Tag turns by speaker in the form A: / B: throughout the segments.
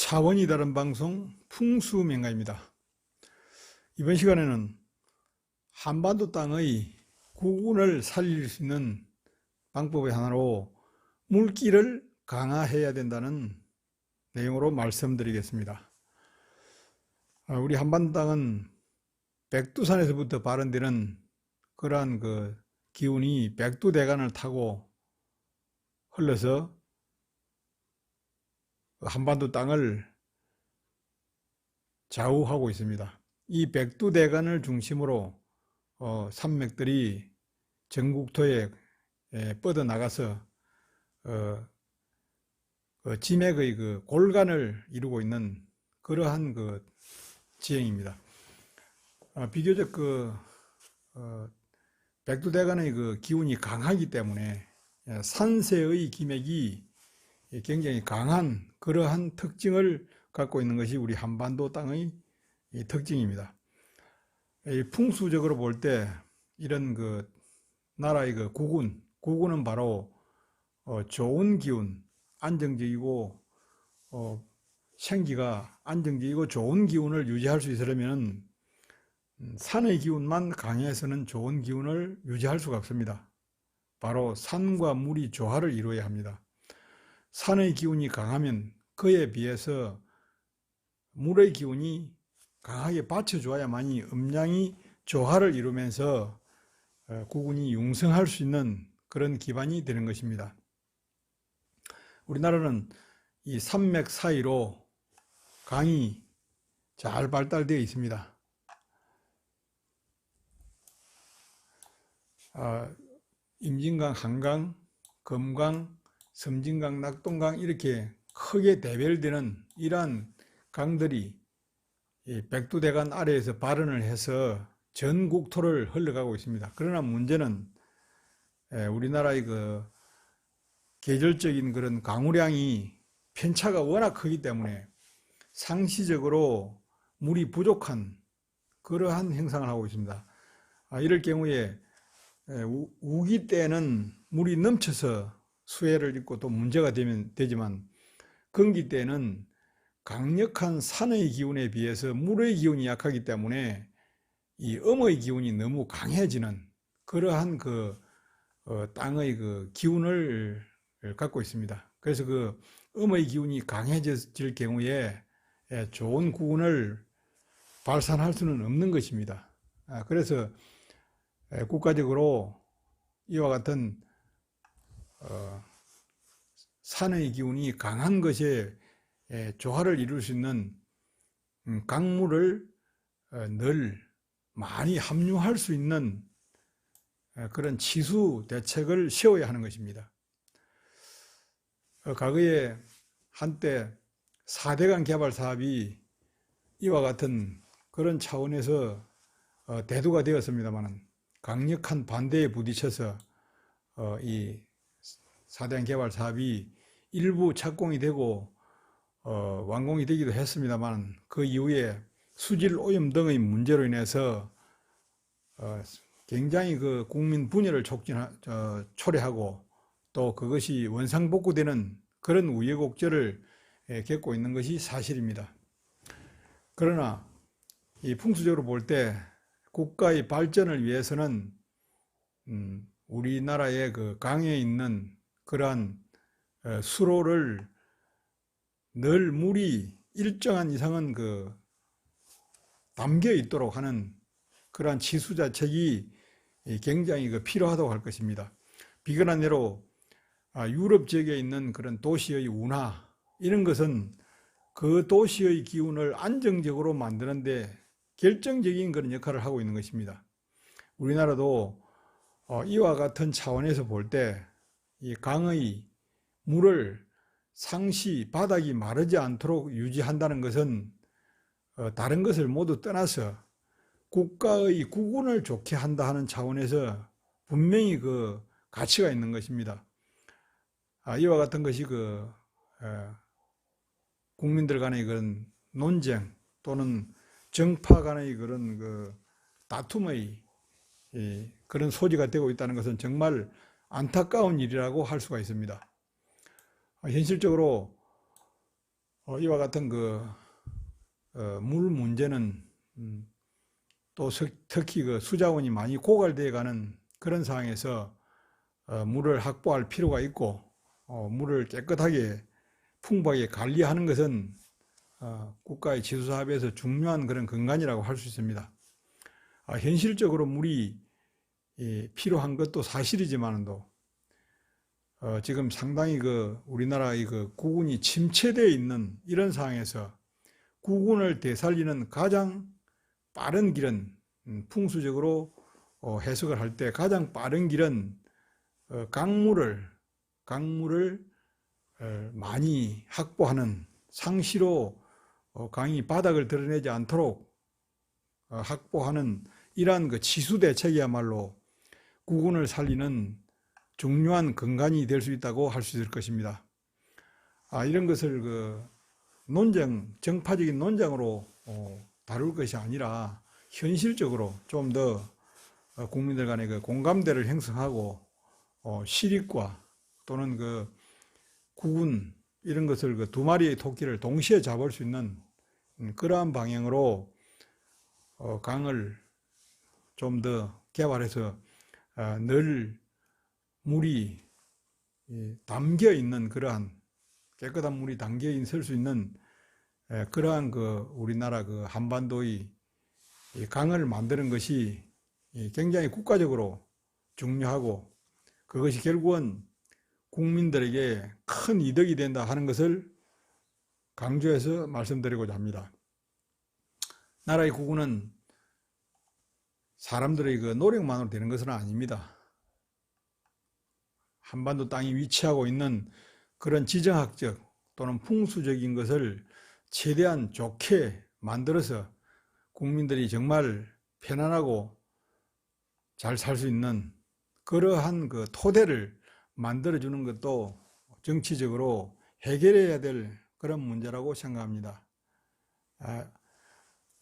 A: 차원이 다른 방송 풍수명가입니다. 이번 시간에는 한반도 땅의 국운을 살릴 수 있는 방법의 하나로 물기를 강화해야 된다는 내용으로 말씀드리겠습니다. 우리 한반도 땅은 백두산에서부터 발현되는 그러한 기운이 백두대간을 타고 흘러서 한반도 땅을 좌우하고 있습니다. 이 백두대간을 중심으로 산맥들이 전국토에 뻗어나가서 지맥의 골간을 이루고 있는 그러한 지형입니다. 비교적 백두대간의 기운이 강하기 때문에 산세의 기맥이 굉장히 강한 그러한 특징을 갖고 있는 것이 우리 한반도 땅의 특징입니다. 풍수적으로 볼 때 이런 나라의 국운은 바로 좋은 기운, 안정적이고 생기가 안정적이고 좋은 기운을 유지할 수 있으려면 산의 기운만 강해서는 좋은 기운을 유지할 수가 없습니다. 바로 산과 물이 조화를 이루어야 합니다. 산의 기운이 강하면 그에 비해서 물의 기운이 강하게 받쳐줘야만이 음양이 조화를 이루면서 국운이 융성할 수 있는 그런 기반이 되는 것입니다. 우리나라는 이 산맥 사이로 강이 잘 발달되어 있습니다. 임진강, 한강, 검강, 섬진강, 낙동강 이렇게 크게 대별되는 이러한 강들이 백두대간 아래에서 발원을 해서 전 국토를 흘러가고 있습니다. 그러나 문제는 우리나라의 계절적인 그런 강우량이 편차가 워낙 크기 때문에 상시적으로 물이 부족한 그러한 행상을 하고 있습니다. 이럴 경우에 우기 때는 물이 넘쳐서 수해를 입고 또 문제가 되지만 건기 때는 강력한 산의 기운에 비해서 물의 기운이 약하기 때문에 이 음의 기운이 너무 강해지는 그러한 땅의 기운을 갖고 있습니다. 그래서 음의 기운이 강해질 경우에 좋은 국운을 발산할 수는 없는 것입니다. 그래서 국가적으로 이와 같은 산의 기운이 강한 것에 조화를 이룰 수 있는 강물을 늘 많이 함유할 수 있는 그런 치수 대책을 세워야 하는 것입니다. 과거에 한때 4대강 개발 사업이 이와 같은 그런 차원에서 대두가 되었습니다만 강력한 반대에 부딪혀서 이 4대강 개발 사업이 일부 착공이 되고 완공이 되기도 했습니다만 그 이후에 수질 오염 등의 문제로 인해서 굉장히 국민 분열을 초래하고 또 그것이 원상복구되는 그런 우여곡절을 겪고 있는 것이 사실입니다. 그러나 이 풍수적으로 볼 때 국가의 발전을 위해서는 우리나라의 강에 있는 그러한 수로를 늘 물이 일정한 이상은 담겨 있도록 하는 그러한 치수 자책이 굉장히 필요하다고 할 것입니다. 비근한 예로 유럽 지역에 있는 그런 도시의 운하 이런 것은 그 도시의 기운을 안정적으로 만드는데 결정적인 그런 역할을 하고 있는 것입니다. 우리나라도 이와 같은 차원에서 볼 때 이 강의 물을 상시 바닥이 마르지 않도록 유지한다는 것은 다른 것을 모두 떠나서 국가의 국운을 좋게 한다 하는 차원에서 분명히 가치가 있는 것입니다. 이와 같은 것이 국민들 간의 그런 논쟁 또는 정파 간의 그런 다툼의 그런 소지가 되고 있다는 것은 정말 안타까운 일이라고 할 수가 있습니다. 현실적으로 이와 같은 물 문제는 또 특히 수자원이 많이 고갈되어 가는 그런 상황에서 물을 확보할 필요가 있고 물을 깨끗하게 풍부하게 관리하는 것은 국가의 지수사업에서 중요한 그런 근간이라고 할 수 있습니다. 현실적으로 물이 필요한 것도 사실이지만도 지금 상당히 우리나라의 국운이 침체되어 있는 이런 상황에서 국운을 되살리는 가장 빠른 길은 풍수적으로 해석을 할 때 가장 빠른 길은 강물을 많이 확보하는, 상시로 강이 바닥을 드러내지 않도록 확보하는 이러한 지수 대책이야말로 국운을 살리는 중요한 근간이 될 수 있다고 할 수 있을 것입니다. 이런 것을 정파적인 논쟁으로 다룰 것이 아니라 현실적으로 좀 더 국민들 간의 공감대를 형성하고 실익과 또는 국운 이런 것을 두 마리의 토끼를 동시에 잡을 수 있는 그러한 방향으로 강을 좀 더 개발해서 늘 물이 담겨 있는 그러한 깨끗한 물이 담겨 있을 수 있는 그러한 우리나라 한반도의 강을 만드는 것이 굉장히 국가적으로 중요하고 그것이 결국은 국민들에게 큰 이득이 된다 하는 것을 강조해서 말씀드리고자 합니다. 나라의 국운은 사람들의 노력만으로 되는 것은 아닙니다. 한반도 땅이 위치하고 있는 그런 지정학적 또는 풍수적인 것을 최대한 좋게 만들어서 국민들이 정말 편안하고 잘 살 수 있는 그러한 토대를 만들어주는 것도 정치적으로 해결해야 될 그런 문제라고 생각합니다.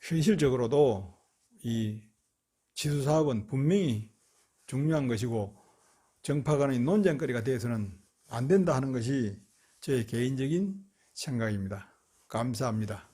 A: 현실적으로도 이 지수사업은 분명히 중요한 것이고 정파 간의 논쟁거리가 되어서는 안 된다 하는 것이 제 개인적인 생각입니다. 감사합니다.